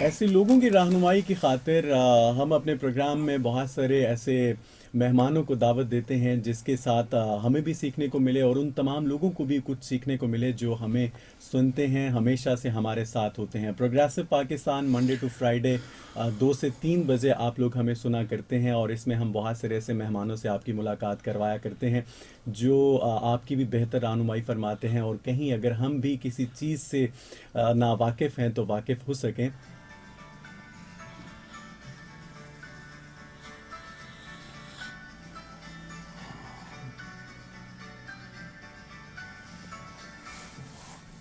ऐसे लोगों की रहनुमाई की खातिर हम अपने प्रोग्राम में बहुत सारे ऐसे मेहमानों को दावत देते हैं जिसके साथ हमें भी सीखने को मिले और उन तमाम लोगों को भी कुछ सीखने को मिले जो हमें सुनते हैं, हमेशा से हमारे साथ होते हैं। Progressive Pakistan Monday to Friday 2 से 3 बजे आप लोग हमें सुना करते हैं और इसमें हम बहुत सारे ऐसे मेहमानों से आपकी मुलाकात करवाया करते हैं जो आपकी भी बेहतर रहनुमाई फरमाते हैं और कहीं अगर हम भी किसी चीज़ से नावाकिफ़ हैं तो वाकिफ़ हो सकें।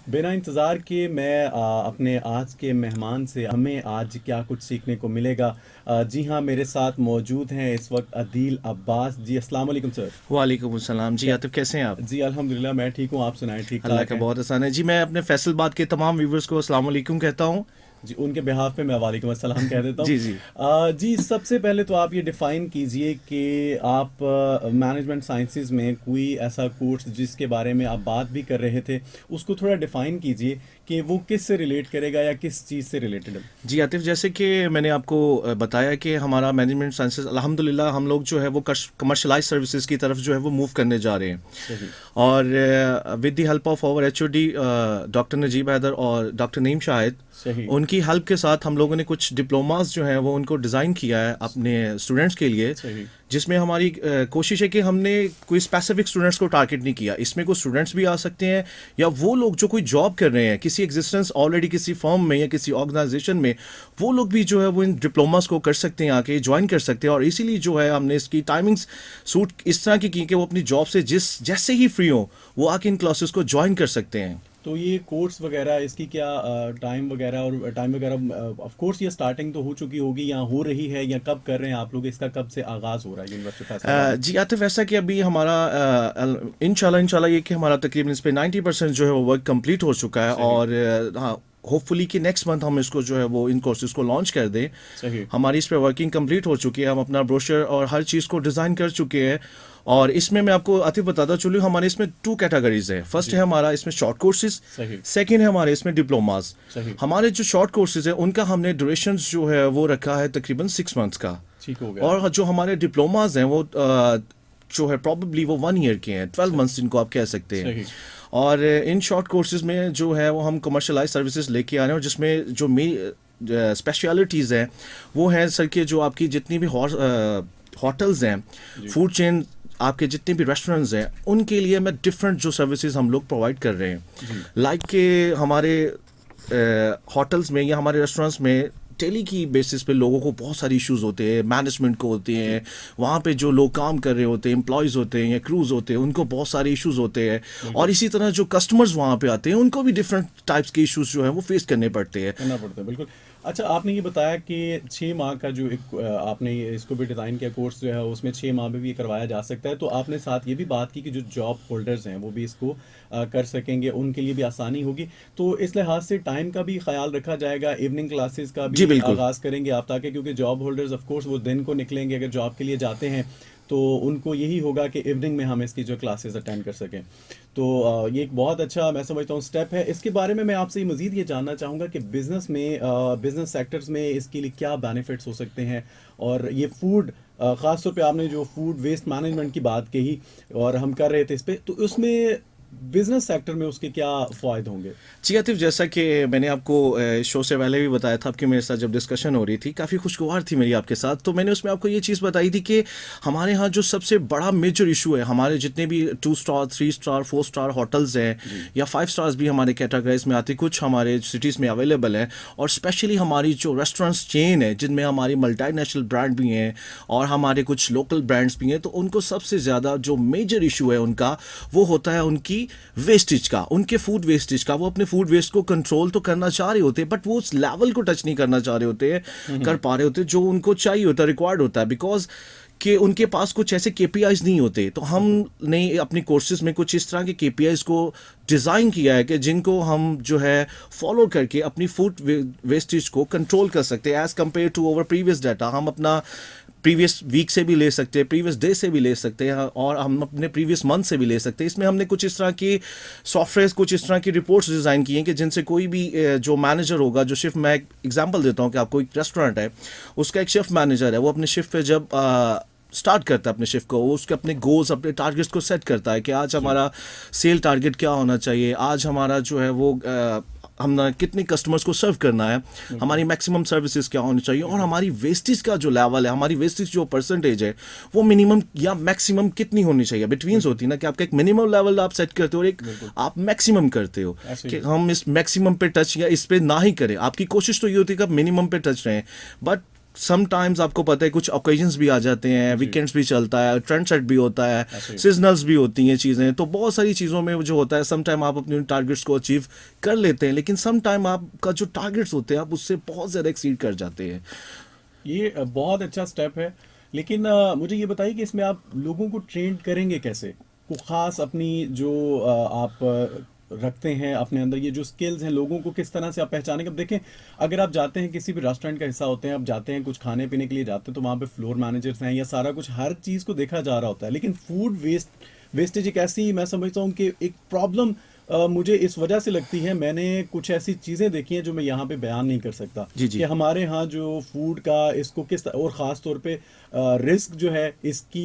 बिना इंतज़ार के मैं अपने आज के मेहमान से हमें आज क्या कुछ सीखने को मिलेगा। जी हाँ, मेरे साथ मौजूद हैं इस वक्त अदील अब्बास जी। अस्सलाम वालेकुम सर। वालेकुम अस्सलाम जी। क्या आतिफ कैसे हैं आप? जी, अल्हम्दुलिल्लाह मैं ठीक हूँ, आप सुनाएं ठीक अल्लाह ठाक का हैं? बहुत आसान है जी। मैं अपने फैसलाबाद के तमाम व्यूवर्स को अस्सलाम वालेकुम कहता हूँ। जी, उनके बिहाफ पे मैं वालेकुम अस्सलाम कह देता हूँ। जी जी। जी, सबसे पहले तो आप ये डिफ़ाइन कीजिए कि आप मैनेजमेंट साइंसेज़ में कोई ऐसा कोर्स जिसके बारे में आप बात भी कर रहे थे, उसको थोड़ा डिफ़ाइन कीजिए कि वो किस से रिलेट करेगा या किस चीज़ से रिलेटेड है? जी आतिफ, जैसे कि मैंने आपको बताया कि हमारा मैनेजमेंट साइंसेज अल्हम्दुलिल्लाह हम लोग जो है वो कमर्शलाइज सर्विसेज की तरफ जो है वो मूव करने जा रहे हैं। सही। और with the help of our HOD doctor Najeeb Haider और डॉक्टर नईम शाहिद, सही। उनकी हेल्प के साथ हम लोगों ने कुछ डिप्लोमास जो हैं वो उनको डिज़ाइन किया है अपने स्टूडेंट्स के लिए, सही। जिसमें हमारी कोशिश है कि हमने कोई स्पेसिफिक स्टूडेंट्स को टारगेट नहीं किया। इसमें कोई स्टूडेंट्स भी आ सकते हैं या वो लोग जो कोई जॉब कर रहे हैं किसी एग्जिस्टेंस ऑलरेडी किसी फर्म में या किसी ऑर्गेनाइजेशन में, वो लोग भी जो है वो इन डिप्लोमास को कर सकते हैं, आके ज्वाइन कर सकते हैं। और इसीलिए जो है हमने इसकी टाइमिंग्स सूट इस तरह की कि वो अपनी जॉब से जैसे ही फ्री हो वो आके इन क्लासेस को ज्वाइन कर सकते हैं। तो ये कोर्स वगैरह इसकी क्या टाइम वगैरह ऑफ कोर्स ये स्टार्टिंग तो हो चुकी होगी या हो रही है या कब कर रहे हैं आप लोग, इसका कब से आगाज़ हो रहा है यूनिवर्सिटी फैसलाबाद में? जी आतिफ, ऐसा कि अभी हमारा इंशाल्लाह ये कि हमारा तकरीबन इस पे 90% जो है वो वर्क कंप्लीट हो चुका है। सही। और हाँ, होपफुली कि नेक्स्ट मंथ हम इसको जो है वो इन कोर्सेज को लॉन्च कर दें। सही। हमारी इस पे वर्किंग कंप्लीट हो चुकी है, हम अपना ब्रोशर और हर चीज़ को डिज़ाइन कर चुके हैं। और इसमें मैं आपको आतिफ बताता चलूँ, हमारे इसमें 2 कैटेगरीज है। फर्स्ट जी। है हमारा इसमें शॉर्ट कोर्सेज, सही। सेकेंड है हमारे इसमें डिप्लोमास। सही। हमारे जो शॉर्ट कोर्सेज है उनका हमने ड्यूरेशन जो है वो रखा है तकरीबन 6 मंथ्स का। ठीक हो गया। और जो हमारे डिप्लोमास हैं वो जो है प्रॉब्ली वो 1 ईयर के हैं, 12 मंथ्स जिनको आप कह सकते हैं। सही। और इन शॉर्ट कोर्सेज में जो है वो हम कमर्शलाइज सर्विसेज लेके आ रहे हैं, और जिसमें जो स्पेशलिटीज़ हैं वो हैं सर के जो आपकी जितनी भी होटल्स हैं, जी। फूड चेन, आपके जितने भी रेस्टोरेंट्स हैं, उनके लिए मैं डिफरेंट जो सर्विसेज हम लोग प्रोवाइड कर रहे हैं। जी। लाइक के हमारे होटल्स में या हमारे रेस्टोरेंट्स में डेली की बेसिस पे लोगों को बहुत सारे इश्यूज होते हैं, मैनेजमेंट को होते हैं, वहाँ पे जो लोग काम कर रहे होते हैं, एम्प्लॉयज़ होते हैं या क्रूज होते हैं, उनको बहुत सारे इश्यूज होते हैं। और इसी तरह जो कस्टमर्स वहाँ पे आते हैं उनको भी डिफरेंट टाइप्स के इश्यूज जो हैं वो फेस करने पड़ते हैं। करना पड़ता है, बिल्कुल। अच्छा, आपने ये बताया कि 6 माह का जो एक आपने इसको भी डिज़ाइन किया कोर्स जो है उसमें 6 माह में भी ये करवाया जा सकता है। तो आपने साथ ये भी बात की कि जो जॉब होल्डर्स हैं वो भी इसको कर सकेंगे, उनके लिए भी आसानी होगी। तो इस लिहाज से टाइम का भी ख्याल रखा जाएगा, इवनिंग क्लासेस का जी भी बिल्कुल। आगाज़ करेंगे आप, ताकि क्योंकि जॉब होल्डर्स ऑफ कोर्स वो दिन को निकलेंगे अगर जॉब के लिए जाते हैं तो उनको यही होगा कि इवनिंग में हम इसकी जो क्लासेस अटेंड कर सकें। तो ये एक बहुत अच्छा मैं समझता हूँ स्टेप है। इसके बारे में मैं आपसे मज़ीद ये जानना चाहूँगा कि बिज़नेस में बिज़नेस सेक्टर्स में इसके लिए क्या बेनिफिट्स हो सकते हैं। और ये फूड ख़ास तौर पे आपने जो फूड वेस्ट मैनेजमेंट की बात कही और हम कर रहे थे इस पे, तो उसमें बिज़नेस सेक्टर में उसके क्या फ़ायदे होंगे? जी आतिफ, जैसा कि मैंने आपको शो से पहले भी बताया था कि मेरे साथ जब डिस्कशन हो रही थी काफ़ी खुशगवार थी मेरी आपके साथ, तो मैंने उसमें आपको ये चीज़ बताई थी कि हमारे यहाँ जो सबसे बड़ा मेजर इशू है, हमारे जितने भी 2 स्टार 3 स्टार 4 स्टार होटल्स हैं या 5 स्टार्स भी हमारे कैटेगराइज में आते, कुछ हमारे सिटीज़ में अवेलेबल हैं। और स्पेशली हमारी जो रेस्टोरेंट्स चेन है जिनमें हमारी मल्टीनेशनल ब्रांड भी हैं और हमारे कुछ लोकल ब्रांड्स भी हैं, तो उनको सबसे ज़्यादा जो मेजर इशू है उनका वो होता है उनकी वेस्टेज का, उनके फूड वेस्टेज का। वो अपने फूड वेस्ट को कंट्रोल तो करना चाह रहे होते हैं बट वो उस लेवल को टच नहीं करना चाह रहे होते हैं, कर पा रहे होते जो उनको चाहिए होता है, रिक्वायर्ड होता है, बिकॉज कि उनके पास कुछ ऐसे केपीआईज नहीं होते। तो हमने अपने कोर्सेज में कुछ इस तरह के केपीआईज को डिज़ाइन किया है कि जिनको हम जो है फॉलो करके अपनी फूड वेस्टेज को कंट्रोल कर सकते हैं as compare to over previous data. हम अपना प्रीवियस वीक से भी ले सकते हैं, प्रीवियस डे से भी ले सकते हैं, और हम अपने प्रीवियस मंथ से भी ले सकते हैं। इसमें हमने कुछ इस तरह की सॉफ्टवेयर, कुछ इस तरह की रिपोर्ट्स डिज़ाइन की हैं कि जिनसे कोई भी जो मैनेजर होगा, जो शिफ्ट, मैं एक एग्जांपल देता हूँ कि आपको एक रेस्टोरेंट है, उसका एक शिफ्ट मैनेजर है, वो अपने शिफ्ट पे जब स्टार्ट करता है अपने शिफ्ट को, वो उसके अपने गोल्स, अपने टारगेट्स को सेट करता है कि आज हमारा सेल टारगेट क्या होना चाहिए, आज हमारा जो है वो हम कितने कस्टमर्स को सर्व करना है, हमारी मैक्सिमम सर्विसेज क्या होनी चाहिए, और हमारी वेस्टेज का जो लेवल है, हमारी वेस्टेज जो परसेंटेज है, वो मिनिमम या मैक्सिमम कितनी होनी चाहिए। बिटवीन्स होती है ना कि आपका एक मिनिमम लेवल आप सेट करते हो और एक आप मैक्सिमम करते हो कि हम इस मैक्सिमम पे टच या इस पे ना ही करें। आपकी कोशिश तो ये होती है कि आप मिनिमम पे टच रहें, बट समटाइम्स आपको पता है कुछ ओकेजन्स भी आ जाते हैं, वीकेंड्स भी चलता है, ट्रेंड सेट भी होता है, सीजनल्स भी होती हैं चीज़ें, तो बहुत सारी चीज़ों में जो होता है, सम टाइम आप अपने टारगेट्स को अचीव कर लेते हैं, लेकिन सम टाइम आपका जो टारगेट्स होते हैं आप उससे बहुत ज़्यादा एक्सीड कर जाते हैं। ये बहुत अच्छा स्टेप है, लेकिन मुझे ये बताइए कि इसमें आप लोगों को ट्रेन करेंगे कैसे? को खास अपनी जो आप रखते हैं अपने अंदर, ये जो स्किल्स हैं, लोगों को किस तरह से आप पहचानेंगे? अब देखें, अगर आप जाते हैं किसी भी रेस्टोरेंट का हिस्सा होते हैं, आप जाते हैं कुछ खाने पीने के लिए जाते हैं, तो वहाँ पे फ्लोर मैनेजर्स हैं या सारा कुछ हर चीज़ को देखा जा रहा होता है, लेकिन फूड वेस्टेज एक ऐसी, मैं समझता हूँ कि एक प्रॉब्लम मुझे इस वजह से लगती है। मैंने कुछ ऐसी चीज़ें देखी हैं जो मैं यहाँ पे बयान नहीं कर सकता जी जी कि हमारे यहाँ जो फूड का इसको किस, और ख़ास तौर पे रिस्क जो है इसकी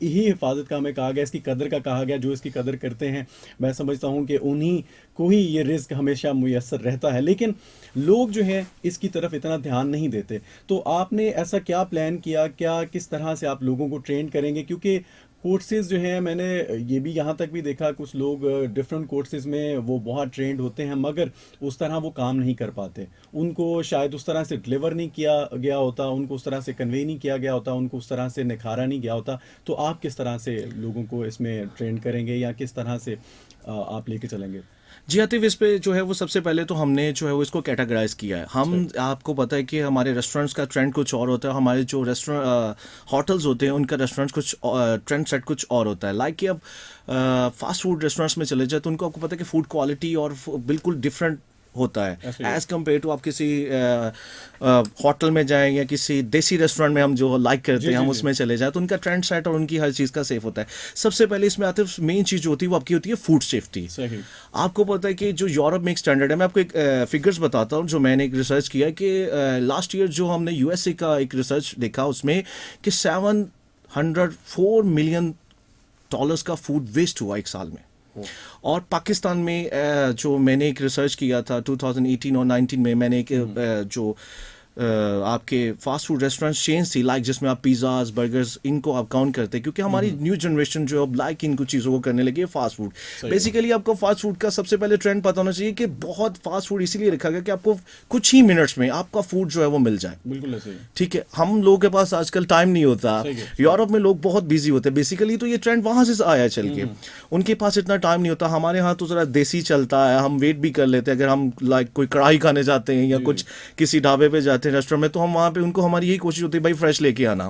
ही हिफाजत का हमें कहा गया, इसकी कदर का कहा गया। जो इसकी कदर करते हैं, मैं समझता हूँ कि उन्हीं को ही ये रिस्क हमेशा मुयस्सर रहता है, लेकिन लोग जो है इसकी तरफ इतना ध्यान नहीं देते। तो आपने ऐसा क्या प्लान किया, क्या किस तरह से आप लोगों को ट्रेन करेंगे? क्योंकि कोर्सेज जो हैं, मैंने ये भी यहाँ तक भी देखा, कुछ लोग डिफरेंट कोर्सेज में वो बहुत ट्रेंड होते हैं, मगर उस तरह वो काम नहीं कर पाते। उनको शायद उस तरह से डिलीवर नहीं किया गया होता, उनको उस तरह से कन्वे नहीं किया गया होता, उनको उस तरह से निखारा नहीं गया होता। तो आप किस तरह से लोगों को इसमें ट्रेन करेंगे या किस तरह से आप लेके चलेंगे? जी आतिफ, इस पे जो है वो सबसे पहले तो हमने जो है वो इसको कैटेगराइज किया है। हम, आपको पता है कि हमारे रेस्टोरेंट्स का ट्रेंड कुछ और होता है, हमारे जो रेस्टोरेंट होटल्स होते हैं उनका रेस्टोरेंट्स कुछ ट्रेंड सेट कुछ और होता है। लाइक कि अब फास्ट फूड रेस्टोरेंट्स में चले जाए तो उनको, आपको पता है कि फूड क्वालिटी और बिल्कुल डिफरेंट होता है एज कम्पेयर टू आप किसी होटल में जाएं या किसी देसी रेस्टोरेंट में हम जो लाइक करते हैं हम उसमें चले जाएं, तो उनका ट्रेंड सेट और उनकी हर चीज़ का सेफ होता है। सबसे पहले इसमें आते हैं मेन चीज़ जो होती है वो आपकी होती है फूड सेफ्टी। आपको पता है कि जो यूरोप में एक स्टैंडर्ड है, मैं आपको एक फिगर्स बताता हूँ जो मैंने एक रिसर्च किया है कि लास्ट ईयर जो हमने यूएसए का एक रिसर्च देखा उसमें कि $704 मिलियन का फूड वेस्ट हुआ एक साल में। और पाकिस्तान में जो मैंने एक रिसर्च किया था 2018 और 19 में, मैंने एक जो आपके फास्ट फूड रेस्टोरेंट चेन्स थी, लाइक जिसमें आप पिज़्ज़ाज, बर्गर्स, इनको आप काउंट करते हैं, क्योंकि हमारी न्यू जनरेशन जो अब लाइक इन कुछ चीज़ों को करने लगी है फास्ट फूड। बेसिकली आपको फास्ट फूड का सबसे पहले ट्रेंड पता होना चाहिए कि बहुत फास्ट फूड इसीलिए रखा गया कि आपको कुछ ही मिनट्स में आपका फूड जो है वो मिल जाए। बिल्कुल ऐसे ही। ठीक है, हम लोगों के पास आजकल टाइम नहीं होता, यूरोप में लोग बहुत बिजी होते हैं, बेसिकली तो ये ट्रेंड वहाँ से आया चल के, उनके पास इतना टाइम नहीं होता। हमारे यहाँ तो ज़रा देसी चलता है, हम वेट भी कर लेते हैं। अगर हम लाइक कोई कढ़ाई खाने जाते हैं या कुछ किसी ढाबे पे जाते हैं, रेस्टोरेंट में, तो हम वहाँ पे उनको, हमारी यही कोशिश होती है भाई फ्रेश लेके आना,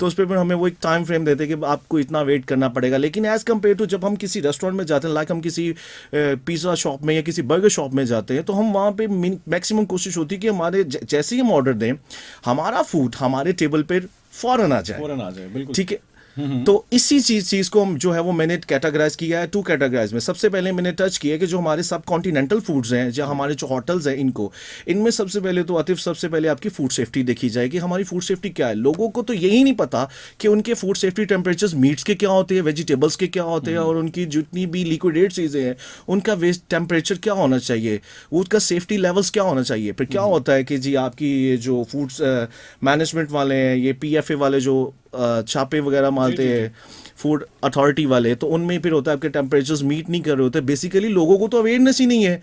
तो उस पर हमें वो एक टाइम फ्रेम देते हैं कि आपको इतना वेट करना पड़ेगा। लेकिन एज कम्पेयर टू जब हम किसी रेस्टोरेंट में जाते हैं, लाइक हम किसी पिज़्ज़ा शॉप में या किसी बर्गर शॉप में जाते हैं, तो हम वहाँ पे मैक्सिमम कोशिश होती है कि हमारे जैसे ही हम ऑर्डर दें, हमारा फूड हमारे टेबल पर फौरन आ जाए। बिल्कुल ठीक है, तो इसी चीज़ को हम जो है वो मैंने कैटेगराइज किया है 2 कैटेगराइज में। सबसे पहले मैंने टच किया कि जो हमारे सब कॉन्टिनेंटल फूड्स हैं, जो हमारे जो होटल्स हैं, इनमें सबसे पहले तो आतिफ, सबसे पहले आपकी फूड सेफ्टी देखी जाएगी। हमारी फूड सेफ्टी क्या है? लोगों को तो यही नहीं पता कि उनके फूड सेफ्टी टेम्परेचर्स मीट्स के क्या होते हैं, वेजिटेबल्स के क्या होते हैं, और उनकी जितनी भी लिक्विडेट चीज़ें हैं उनका वेस्ट टेम्परेचर क्या होना चाहिए, उसका सेफ्टी लेवल्स क्या होना चाहिए। फिर क्या होता है कि जी आपकी ये जो फूड्स मैनेजमेंट वाले हैं, ये PFA वाले जो छापे वगैरह मारते हैं, फूड अथॉरिटी वाले, तो उनमें फिर होता है आपके टेम्परेचर्स मीट नहीं कर रहे होते। बेसिकली लोगों को तो अवेयरनेस ही नहीं है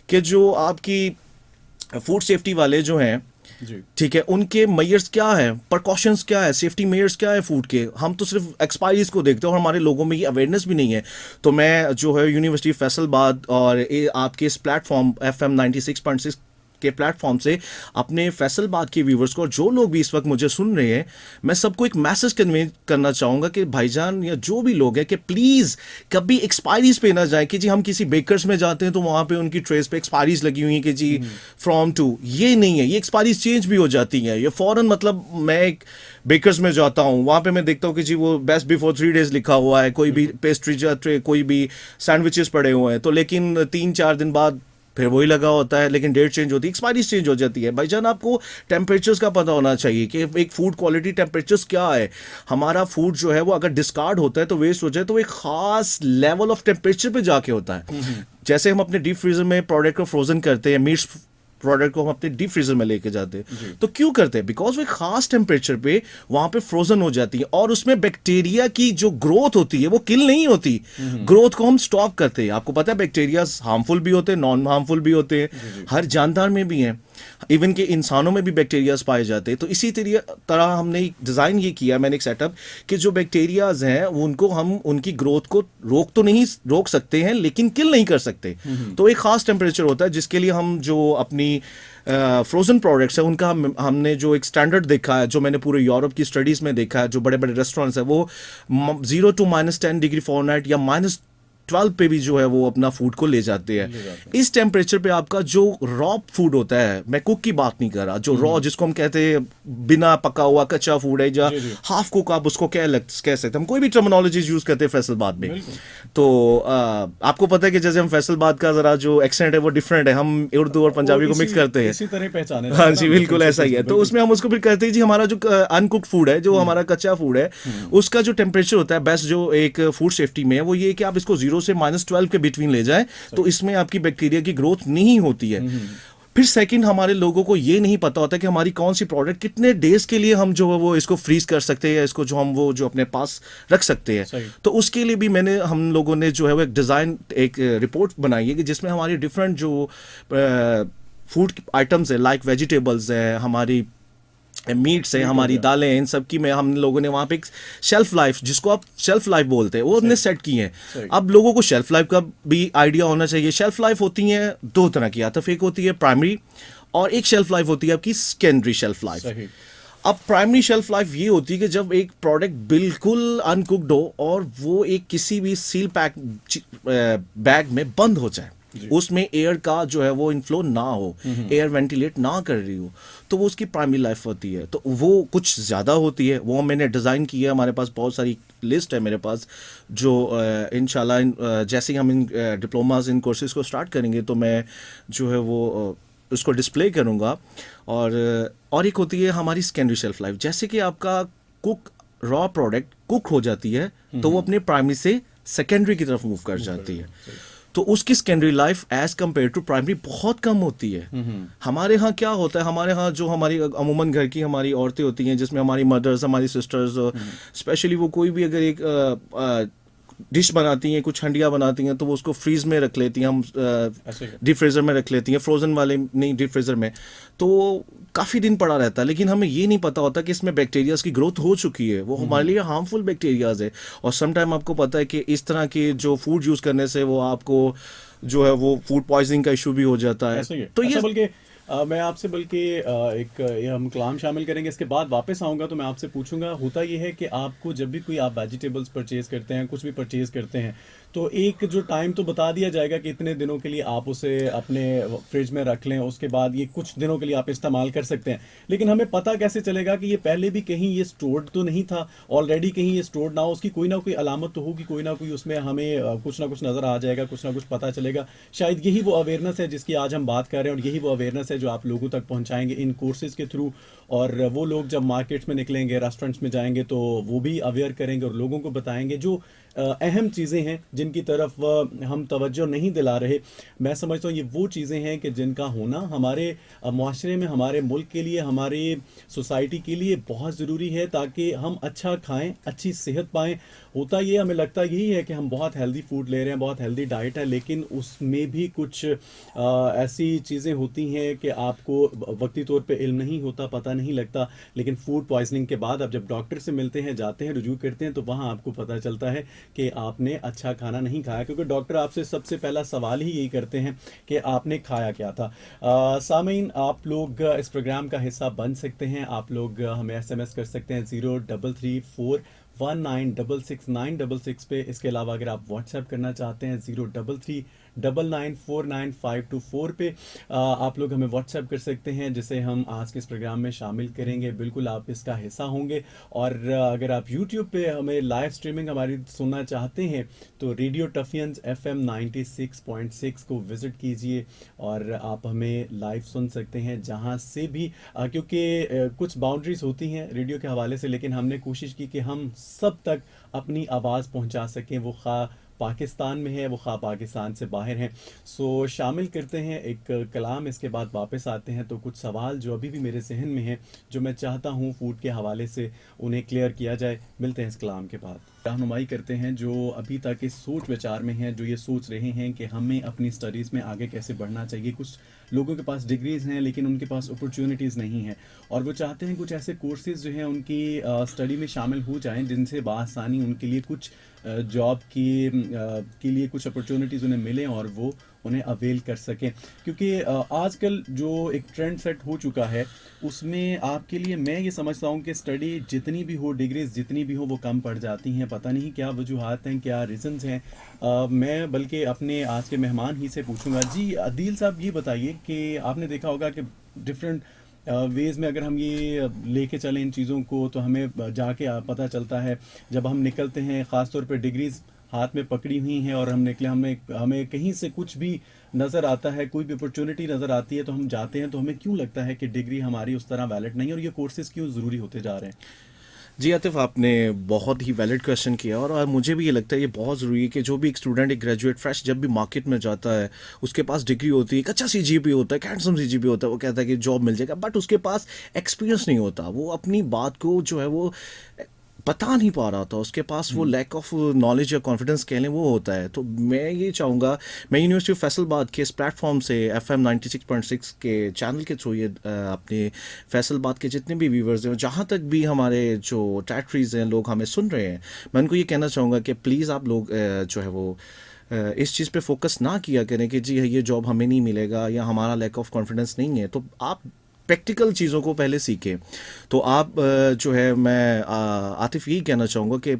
कि जो आपकी फूड सेफ्टी वाले जो हैं, ठीक है, उनके मेजर्स क्या है, प्रिकॉशंस क्या है, सेफ्टी मेजर्स क्या है फूड के। हम तो सिर्फ एक्सपायरीज को देखते हैं और हमारे लोगों में ये अवेयरनेस भी नहीं है। तो मैं जो है यूनिवर्सिटी फैसलाबाद और आपके इस प्लेटफॉर्म FM 96.6 के प्लेटफॉर्म से अपने फैसल बात के व्यूवर्स को, और जो लोग भी इस वक्त मुझे सुन रहे हैं, मैं सबको एक मैसेज कन्वे करना चाहूँगा कि भाईजान या जो भी लोग हैं कि प्लीज़ कभी एक्सपायरीज पे ना जाए कि जी हम किसी बेकर्स में जाते हैं तो वहाँ पे उनकी ट्रेस पे एक्सपायरीज लगी हुई है कि जी फ्रॉम टू, ये नहीं है, ये एक्सपायरीज चेंज भी हो जाती हैं। ये फ़ौरन मतलब मैं एक बेकर्स में जाता हूँ, वहाँ पे मैं देखता हूँ कि जी वो बेस्ट बिफोर 3 डेज लिखा हुआ है, कोई भी पेस्ट्री या ट्रे, कोई भी सैंडविचेस पड़े हुए हैं, तो लेकिन 3-4 दिन बाद फिर वही लगा होता है, लेकिन डेट चेंज होती है, एक्सपायरी चेंज हो जाती है। भाईजान आपको टेम्परेचर्स का पता होना चाहिए कि एक फूड क्वालिटी टेम्परेचर्स क्या है। हमारा फूड जो है वो अगर डिस्कार्ड होता है तो वेस्ट हो जाए तो एक खास लेवल ऑफ टेम्परेचर पे जाके होता है। जैसे हम अपने डीप फ्रीजर में प्रोडक्ट को फ्रोजन करते हैं, मीट्स प्रोडक्ट को हम अपने डीप फ्रीजर में लेके जाते हैं, तो क्यों करते हैं? बिकॉज वो एक खास टेम्परेचर पे वहां पे फ्रोजन हो जाती है और उसमें बैक्टीरिया की जो ग्रोथ होती है वो किल नहीं होती, ग्रोथ को हम स्टॉप करते हैं। आपको पता है बैक्टीरिया हार्मफुल भी होते हैं, नॉन हार्मफुल भी होते हैं, हर जानदार में भी हैं, इवन के इंसानों में भी बैक्टीरियाज पाए जाते हैं। तो इसी तरह हमने डिज़ाइन ये किया, मैंने एक सेटअप कि जो बैक्टीरियाज हैं उनको हम उनकी ग्रोथ को रोक सकते हैं लेकिन किल नहीं कर सकते। तो एक खास टेम्परेचर होता है जिसके लिए हम जो अपनी फ्रोजन प्रोडक्ट्स है उनका हमने जो एक स्टैंडर्ड देखा है, जो मैंने पूरे यूरोप की स्टडीज़ में देखा है, जो बड़े बड़े रेस्टोरेंट्स है वो 0 to -10 डिग्री फ़ारेनहाइट या -12 पे भी जो है वो अपना फूड को ले जाते हैं। इस टेम्परेचर पे आपका जो रॉ फूड होता है, मैं कुक की बात नहीं कर रहा, जो रॉ जिसको हम कहते हैं बिना पका हुआ कच्चा फूड है या हाफ कुक, आप उसको कह सकते हैं, हम कोई भी टर्मिनोलॉजीज यूज करते हैं फैसलबाद में। तो आपको पता है कि जैसे हम फैसलबाद का जरा जो एक्सेंट है वो डिफरेंट है, हम उर्दू और पंजाबी को मिक्स करते हैं, इसी तरह पहचाने। हाँ जी बिल्कुल ऐसा ही है। तो उसमें हम उसको फिर कहते हैं जी हमारा जो अनकुक्ड फूड है, जो हमारा कच्चा फूड है, उसका जो टेम्परेचर होता है बेस्ट जो एक फूड सेफ्टी में है वो ये कि आप इसको 0 से -12 के बिटवीन ले जाए, तो इसमें आपकी बैक्टीरिया की ग्रोथ नहीं होती है। फिर सेकंड, हमारे लोगों को ये नहीं पता होता कि हमारी कौन सी प्रोडक्ट कितने डेज के लिए हम जो है वो इसको फ्रीज कर सकते हैं या इसको जो हम वो जो अपने पास रख सकते हैं। तो उसके लिए भी हम लोगों ने जो है वो एक डिज़ाइन, एक रिपोर्ट बनाई है कि जिसमें हमारी डिफरेंट जो फूड आइटम्स है, लाइक वेजिटेबल्स है, हमारी मीट्स है, हमारी दालें हैं, इन सब की में हम लोगों ने वहाँ पे एक शेल्फ लाइफ, जिसको आप शेल्फ लाइफ बोलते हैं, वो हमने सेट की है। अब लोगों को शेल्फ लाइफ का भी आइडिया होना चाहिए। शेल्फ लाइफ होती है 2 तरह की, या तो एक होती है प्राइमरी और एक शेल्फ लाइफ होती है आपकी सेकेंडरी शेल्फ लाइफ। अब प्राइमरी शेल्फ लाइफ ये होती है कि जब एक प्रोडक्ट बिल्कुल अनकुक्ड हो और वो एक किसी भी सील पैक बैग में बंद हो जाए, उसमें एयर का जो है वो इनफ्लो ना हो, एयर वेंटिलेट ना कर रही हो, तो वो उसकी प्राइमरी लाइफ होती है। तो वो कुछ ज़्यादा होती है, वो मैंने डिज़ाइन की है, हमारे पास बहुत सारी लिस्ट है मेरे पास, जो इंशाल्लाह जैसे ही हम इन डिप्लोमास, इन कोर्सेज को स्टार्ट करेंगे तो मैं जो है वो उसको डिस्प्ले करूँगा। और एक होती है हमारी सेकेंडरी शेल्फ लाइफ, जैसे कि आपका कुक रॉ प्रोडक्ट कुक हो जाती है तो वो अपने प्राइमरी से सेकेंडरी की तरफ मूव कर जाती है, तो उसकी secondary life as compare to primary बहुत कम होती है। हमारे यहाँ क्या होता है, हमारे यहाँ जो हमारी अमूमन घर की हमारी औरतें होती हैं, जिसमें हमारी मदर्स, हमारी सिस्टर्स, स्पेशली वो कोई भी अगर एक डिश बनाती हैं, कुछ हंडिया बनाती हैं, तो वो उसको फ्रीज में रख लेती हैं, हम डीप फ्रीजर में रख लेती हैं, फ्रोजन वाले नहीं, डीप फ्रीजर में, तो काफ़ी दिन पड़ा रहता है। लेकिन हमें ये नहीं पता होता कि इसमें बैक्टीरियाज की ग्रोथ हो चुकी है, वो हमारे लिए हार्मफुल बैक्टीरियाज है। और समटाइम आपको पता है कि इस तरह के जो फूड यूज़ करने से वो आपको जो है वो फूड पॉइजनिंग का इशू भी हो जाता है। तो ये बल्कि मैं आपसे ये हम कलाम शामिल करेंगे, इसके बाद वापस आऊँगा तो मैं आपसे पूछूंगा, होता ये है कि आपको जब भी कोई आप वेजिटेबल्स परचेज़ करते हैं, कुछ भी परचेज़ करते हैं, तो एक जो टाइम तो बता दिया जाएगा कि इतने दिनों के लिए आप उसे अपने फ्रिज में रख लें, उसके बाद ये कुछ दिनों के लिए आप इस्तेमाल कर सकते हैं। लेकिन हमें पता कैसे चलेगा कि ये पहले भी कहीं ये स्टोर्ड तो नहीं था, ऑलरेडी कहीं ये स्टोर्ड ना हो, उसकी कोई ना कोई अलामत तो होगी, कोई ना कोई उसमें हमें कुछ ना कुछ नज़र आ जाएगा, कुछ ना कुछ पता चलेगा। शायद यही वो अवेयरनेस है जिसकी आज हम बात कर रहे हैं, और यही वो अवेयरनेस है जो आप लोगों तक पहुँचाएंगे इन कोर्सेज़ के थ्रू। और वो लोग जब मार्केट्स में निकलेंगे, रेस्टोरेंट्स में जाएंगे, तो वो भी अवेयर करेंगे और लोगों को बताएंगे जो अहम चीज़ें हैं जिनकी तरफ हम तवज्जो नहीं दिला रहे। मैं समझता हूँ ये वो चीज़ें हैं कि जिनका होना हमारे मुआशरे में, हमारे मुल्क के लिए, हमारी सोसाइटी के लिए बहुत ज़रूरी है, ताकि हम अच्छा खाएं, अच्छी सेहत पाएं। होता ये हमें लगता यही है कि हम बहुत हेल्दी फूड ले रहे हैं, बहुत हेल्दी डाइट है, लेकिन उसमें भी कुछ ऐसी चीज़ें होती हैं कि आपको वक्ती तौर पे इल्म नहीं होता, पता नहीं लगता। लेकिन फूड पॉइजनिंग के बाद आप जब डॉक्टर से मिलते हैं, जाते हैं, रुजू करते हैं, तो वहाँ आपको पता चलता है कि आपने अच्छा खाना नहीं खाया, क्योंकि डॉक्टर आपसे सबसे पहला सवाल ही यही करते हैं कि आपने खाया क्या था। सामीन, आप लोग इस प्रोग्राम का हिस्सा बन सकते हैं। आप लोग हमें SMS कर सकते हैं 0334196696 पे। इसके अलावा अगर आप व्हाट्सएप करना चाहते हैं 0339949524 पे आप लोग हमें व्हाट्सएप कर सकते हैं, जिसे हम आज के इस प्रोग्राम में शामिल करेंगे। बिल्कुल आप इसका हिस्सा होंगे। और अगर आप यूट्यूब पे हमें लाइव स्ट्रीमिंग हमारी सुनना चाहते हैं तो रेडियो टफियंस FM 96.6 को विज़िट कीजिए और आप हमें लाइव सुन सकते हैं जहां से भी, क्योंकि कुछ बाउंड्रीज होती हैं रेडियो के हवाले से, लेकिन हमने कोशिश की कि हम सब तक अपनी आवाज़ पहुंचा सकें, वो खा पाकिस्तान में है वो खा पाकिस्तान से बाहर हैं। सो शामिल करते हैं एक कलाम, इसके बाद वापस आते हैं। तो कुछ सवाल जो अभी भी मेरे जहन में हैं, जो मैं चाहता हूँ फूड के हवाले से उन्हें क्लियर किया जाए। मिलते हैं इस कलाम के बाद। रहनुमाई करते हैं जो अभी तक इस सोच विचार में हैं, जो ये सोच रहे हैं कि हमें अपनी स्टडीज़ में आगे कैसे बढ़ना चाहिए। कुछ लोगों के पास डिग्रीज़ हैं लेकिन उनके पास अपॉर्चुनिटीज़ नहीं है, और वो चाहते हैं कुछ ऐसे कोर्सेज़ जो हैं उनकी स्टडी में शामिल हो जाएं जिनसे बासानी उनके लिए कुछ जॉब के लिए कुछ अपॉर्चुनिटीज़ उन्हें मिलें और वो उन्हें अवेल कर सकें। क्योंकि आजकल जो एक ट्रेंड सेट हो चुका है उसमें आपके लिए मैं ये समझता हूँ कि स्टडी जितनी भी हो, डिग्रीज जितनी भी हो, वो कम पड़ जाती हैं। पता नहीं क्या वजूहात हैं, क्या रीजंस हैं। मैं बल्कि अपने आज के मेहमान ही से पूछूंगा। जी अदील साहब, ये बताइए कि आपने देखा होगा कि डिफरेंट वेज़ में अगर हम ये लेके चलें इन चीज़ों को तो हमें जाके पता चलता है जब हम निकलते हैं, ख़ास तौर पे डिग्रीज हाथ में पकड़ी हुई हैं और हम निकले, हमें कहीं से कुछ भी नज़र आता है, कोई भी अपॉर्चुनिटी नज़र आती है तो हम जाते हैं, तो हमें क्यों लगता है कि डिग्री हमारी उस तरह वैलिड नहीं है और ये कोर्सेज़ क्यों ज़रूरी होते जा रहे हैं? जी आतिफ, आपने बहुत ही वैलिड क्वेश्चन किया और मुझे भी ये लगता है ये बहुत ज़रूरी है कि जो भी एक स्टूडेंट, एक ग्रेजुएट फ्रेश जब भी मार्केट में जाता है, उसके पास डिग्री होती है, एक अच्छा CGPA होता है, हैंडसम CGPA होता है, वो कहता है कि जॉब मिल जाएगा, बट उसके पास एक्सपीरियंस नहीं होता। वो अपनी बात को जो है वो बता नहीं पा रहा था, उसके पास वो लैक ऑफ नॉलेज या कॉन्फिडेंस कह लें वो होता है। तो मैं ये चाहूँगा, मैं यूनिवर्सिटी ऑफ फैसलाबाद के इस प्लेटफॉर्म से FM 96.6 के चैनल के थ्रू ये अपने फैसलाबाद के जितने भी व्यूवर्स हैं, जहाँ तक भी हमारे जो टेरिटरीज हैं, लोग हमें सुन रहे हैं, मैं उनको ये कहना चाहूँगा कि प्लीज़ आप लोग जो है वो इस चीज़ पे फोकस ना किया करें कि जी ये जॉब हमें नहीं मिलेगा या हमारा लैक ऑफ कॉन्फिडेंस नहीं है। तो आप प्रैक्टिकल चीज़ों को पहले सीखें। तो आप जो है, मैं आतिफ यही कहना चाहूँगा कि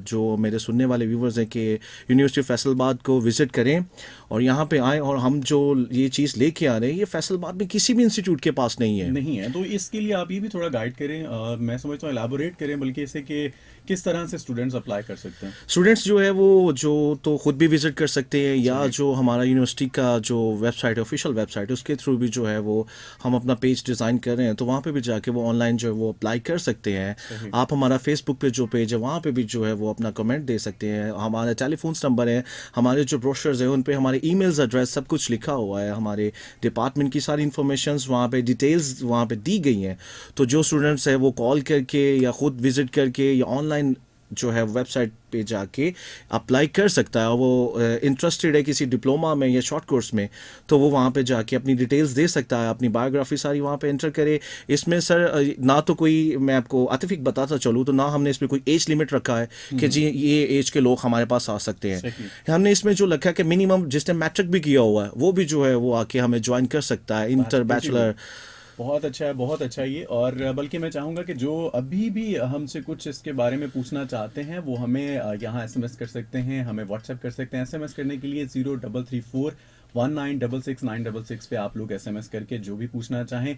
जो मेरे सुनने वाले व्यूवर्स हैं कि यूनिवर्सिटी ऑफ फैसलाबाद को विज़िट करें और यहाँ पे आएँ, और हम जो ये चीज़ लेके आ रहे हैं ये फैसलाबाद में किसी भी इंस्टीट्यूट के पास नहीं है। तो इसके लिए आप ये भी थोड़ा गाइड करें, मैं समझता हूँ एलाबोरेट करें बल्कि इसे, कि किस तरह से स्टूडेंट्स अप्लाई कर सकते हैं। स्टूडेंट्स जो है वो जो तो खुद भी विज़िट कर सकते हैं, या सही। जो हमारा यूनिवर्सिटी का जो वेबसाइट है, ऑफिशियल वेबसाइट है, उसके थ्रू भी जो है वो हम अपना पेज डिज़ाइन कर रहे हैं, तो वहाँ पे भी जाके वो ऑनलाइन जो है वो अप्लाई कर सकते हैं। सही। आप हमारा फेसबुक पे जो पेज है वहाँ पे भी जो है वो अपना कमेंट दे सकते हैं। हमारे टेलीफोन्स नंबर है, हमारे जो ब्रोशर्स हैं उन पे हमारे ईमेल्स एड्रेस सब कुछ लिखा हुआ है, हमारे डिपार्टमेंट की सारी इन्फॉर्मेशंस वहाँ पे, डिटेल्स वहाँ पे दी गई हैं। तो जो स्टूडेंट्स हैं वो कॉल करके या खुद विज़िट करके या ऑनलाइन जो है वेबसाइट पे जाके अप्लाई कर सकता है। और वो इंटरेस्टेड है किसी डिप्लोमा में या शॉर्ट कोर्स में, तो वो वहाँ पे जाके अपनी डिटेल्स दे सकता है, अपनी बायोग्राफी सारी वहाँ पे एंटर करे। इसमें सर ना तो कोई, मैं आपको आतिफिक बताता चलूँ, तो ना हमने इसमें कोई एज लिमिट रखा है कि जी ये एज के लोग हमारे पास आ सकते हैं। हमने इसमें जो रखा है कि मिनिमम जिसने मैट्रिक भी किया हुआ है वो भी जो है वो आके हमें ज्वाइन कर सकता है, इंटर बैचलर। बहुत अच्छा है, बहुत अच्छा है ये। और बल्कि मैं चाहूँगा कि जो अभी भी हमसे कुछ इसके बारे में पूछना चाहते हैं वो हमें यहाँ SMS कर सकते हैं, हमें व्हाट्सएप कर सकते हैं। SMS करने के लिए 0334196696 पे आप लोग SMS करके जो भी पूछना चाहें।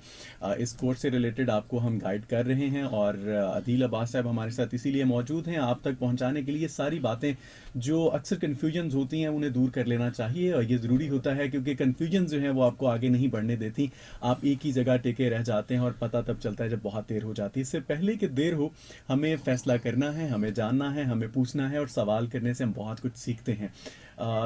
इस कोर्स से रिलेटेड आपको हम गाइड कर रहे हैं और अदील अब्बास साहब हमारे साथ इसीलिए मौजूद हैं, आप तक पहुंचाने के लिए। सारी बातें जो अक्सर कन्फ्यूजन्स होती हैं उन्हें दूर कर लेना चाहिए, और ये ज़रूरी होता है क्योंकि कन्फ्यूजन जो है वो आपको आगे नहीं बढ़ने देती। आप एक ही जगह टेके रह जाते हैं और पता तब चलता है जब बहुत देर हो जाती है। इससे पहले कि देर हो, हमें फैसला करना है, हमें जानना है, हमें पूछना है, और सवाल करने से हम बहुत कुछ सीखते हैं।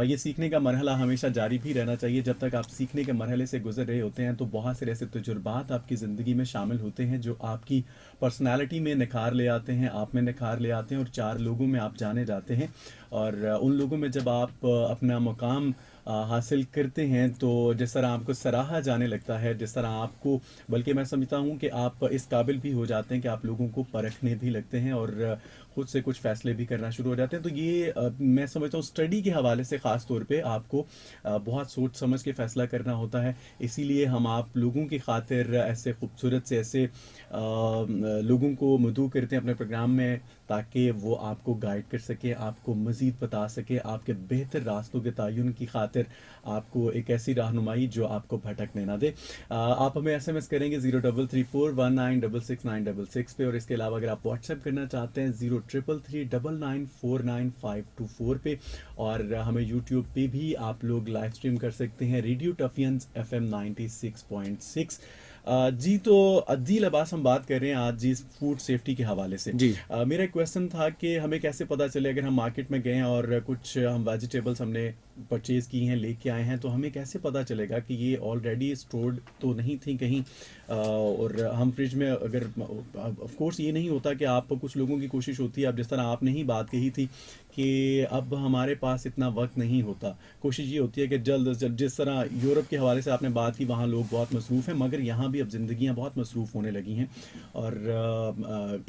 ये सीखने का मरहला हमेशा जारी भी रहना चाहिए। जब तक आप सीखने के मरहले से गुजर रहे होते हैं तो बहुत से ऐसे तजुर्बात आपकी ज़िंदगी में शामिल होते हैं जो आपकी पर्सनालिटी में निखार ले आते हैं, आप में निखार ले आते हैं, और 4 लोगों में आप जाने जाते हैं। और उन लोगों में जब आप अपना मुकाम हासिल करते हैं तो जिस तरह आपको सराहा जाने लगता है, जिस तरह आपको, बल्कि मैं समझता हूँ कि आप इस काबिल भी हो जाते हैं कि आप लोगों को परखने भी लगते हैं और खुद से कुछ फैसले भी करना शुरू हो जाते हैं। तो ये मैं समझता हूँ स्टडी के हवाले से ख़ास तौर पे आपको बहुत सोच समझ के फ़ैसला करना होता है। इसीलिए हम आप लोगों की खातिर ऐसे खूबसूरत से ऐसे लोगों को मदऊ करते हैं अपने प्रोग्राम में, ताकि वो आपको गाइड कर सके, आपको मज़ीद बता सके, आपके बेहतर रास्तों के तयन की खातिर आपको एक ऐसी रहनुमाई जो आपको भटकने ना दे। आप हमें एसएमएस करेंगे 0334196696 पे, और इसके अलावा अगर आप व्हाट्सएप करना चाहते हैं 033399495524 पे, और हमें यूट्यूब पे भी आप लोग लाइव स्ट्रीम कर सकते हैं रेडियो टफियंस FM 96.6। जी, तो अदील अब्बास हम बात कर रहे हैं आज जी फूड सेफ्टी के हवाले से। जी। मेरा एक क्वेश्चन था कि हमें कैसे पता चले, अगर हम मार्केट में गए हैं और कुछ हम वेजिटेबल्स हमने परचेज़ की हैं, लेके आए हैं, तो हमें कैसे पता चलेगा कि ये ऑलरेडी स्टोर्ड तो नहीं थी कहीं, और हम फ्रिज में अगर, ऑफ कोर्स ये नहीं होता कि आप, कुछ लोगों की कोशिश होती है, अब जिस तरह आपने ही बात कही थी कि अब हमारे पास इतना वक्त नहीं होता, कोशिश ये होती है कि जल्द अज जल्द, जिस तरह यूरोप के हवाले से आपने बात की, वहाँ लोग बहुत मसरूफ़ हैं, मगर यहाँ भी अब ज़िंदगियाँ बहुत मसरूफ़ होने लगी हैं, और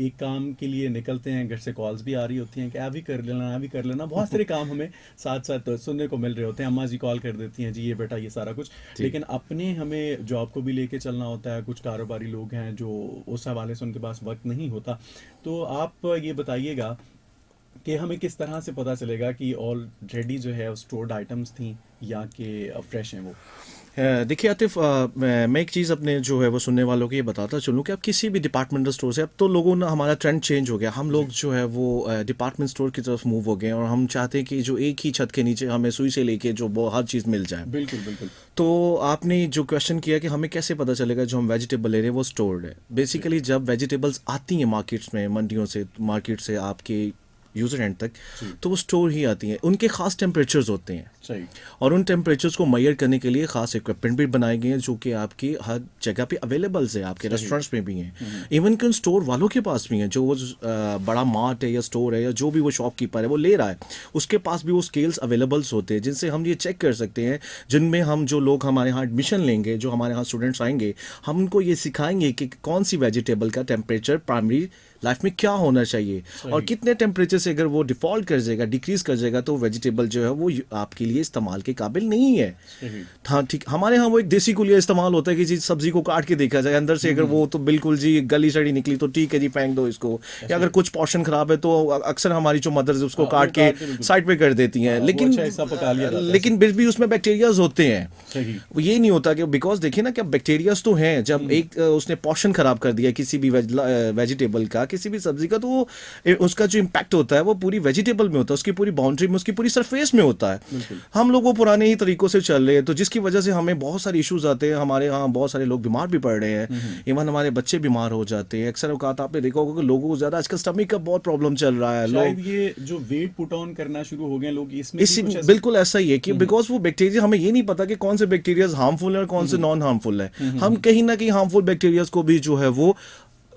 एक काम के लिए निकलते हैं, घर से कॉल्स भी आ रही होती हैं कि आ भी कर लेना, आ भी कर लेना, बहुत सारे काम हमें साथ साथ सुनने को मिल रहे होते हैं। अम्मा जी कॉल कर देती हैं, जी ये बेटा ये सारा कुछ, लेकिन अपने हमें जॉब को भी लेके चलना होता है, कुछ कारोबारी लोग हैं जो उस हवाले से उनके पास वक्त नहीं होता। तो आप ये बताइएगा कि हमें किस तरह से पता चलेगा कि ऑलरेडी जो है स्टोर्ड आइटम्स थी या कि फ्रेश हैं वो। देखिए आतिफ, मैं एक चीज़ अपने जो है वो सुनने वालों को ये बताता चलूँ कि अब किसी भी डिपार्टमेंटल स्टोर से, अब तो लोगों ने, हमारा ट्रेंड चेंज हो गया, हम लोग जो है वो डिपार्टमेंट स्टोर की तरफ मूव हो गए, और हम चाहते हैं कि जो एक ही छत के नीचे हमें सुई से लेके जो वो हर चीज़ मिल जाए। बिल्कुल बिल्कुल। तो आपने जो क्वेश्चन किया कि हमें कैसे पता चलेगा जो हम वेजिटेबल ले रहे हैं वो स्टोर्ड है, बेसिकली जब वेजिटेबल्स आती हैं मार्केट्स में, मंडियों से, मार्केट से आपके यूज़र एंड तक, तो वो स्टोर ही आती हैं, उनके ख़ास टेम्परेचर्स होते हैं, सही, और उन टेम्परेचर्स को मेजर करने के लिए ख़ास इक्विपमेंट भी बनाए गए हैं जो कि आपकी हर जगह पे अवेलेबल्स है, आपके रेस्टोरेंट्स में भी हैं, इवन कि उन स्टोर वालों के पास भी हैं, जो वो बड़ा मार्ट है या स्टोर है या जो भी वो शॉपकीपर है वो ले रहा है, उसके पास भी वो स्केल्स अवेलेबल्स होते हैं जिनसे हम ये चेक कर सकते हैं, जिनमें हम, जो लोग हमारे यहाँ एडमिशन लेंगे, जो हमारे यहाँ स्टूडेंट्स आएंगे, हम उनको ये सिखाएंगे कि कौन सी वेजिटेबल का टेम्परेचर प्राइमरी लाइफ में क्या होना चाहिए, और कितने टेम्परेचर से अगर वो डिफॉल्ट कर जाएगा, डिक्रीज कर जाएगा, तो वेजिटेबल जो है वो आपके लिए इस्तेमाल के काबिल नहीं है। हाँ ठीक, हमारे यहाँ वो एक देसी कुलिया इस्तेमाल होता है कि जी सब्जी को काट के देखा जाए अंदर से, अगर वो तो बिल्कुल जी गली सड़ी निकली तो ठीक है जी फेंक दो इसको, या अगर कुछ पोर्शन खराब है तो अक्सर हमारी जो मदर्स उसको काट के साइड पे कर देती हैं, लेकिन फिर भी उसमें बैक्टीरियाज होते हैं। ये नहीं होता कि, बिकॉज देखिए ना कि बैक्टीरियाज तो हैं, जब एक उसने पोर्शन खराब कर दिया किसी भी वेजिटेबल का, किसी भी सब्जी का, तो उसका जो इम्पैक्ट होता है वो पूरी वेजिटेबल में होता है, उसकी पूरी बाउंड्री में, उसकी पूरी सरफेस में होता है। हम लोग वो पुराने ही तरीकों से चल रहे हैं, तो जिसकी वजह से हमें बहुत सारे इश्यूज आते हैं, हमारे यहाँ बहुत सारे लोग बीमार भी पड़ रहे हैं, इवन हमारे बच्चे बीमार हो जाते हैं। अक्सर औकात आपने देखा होगा कि लोगों को ज्यादा आजकल स्टमक का बहुत प्रॉब्लम चल रहा है, लोग ये जो वेट पुट ऑन करना शुरू हो गए लोग, इसमें बिल्कुल ऐसा ही है कि बिकॉज वो बैक्टीरिया, हमें ये नहीं पता कि कौन से बैक्टीरिया हार्मफुल है और कौन से नॉन हार्मफुल है, हम कहीं ना कहीं हार्मफुल बैक्टीरिया को भी जो है वो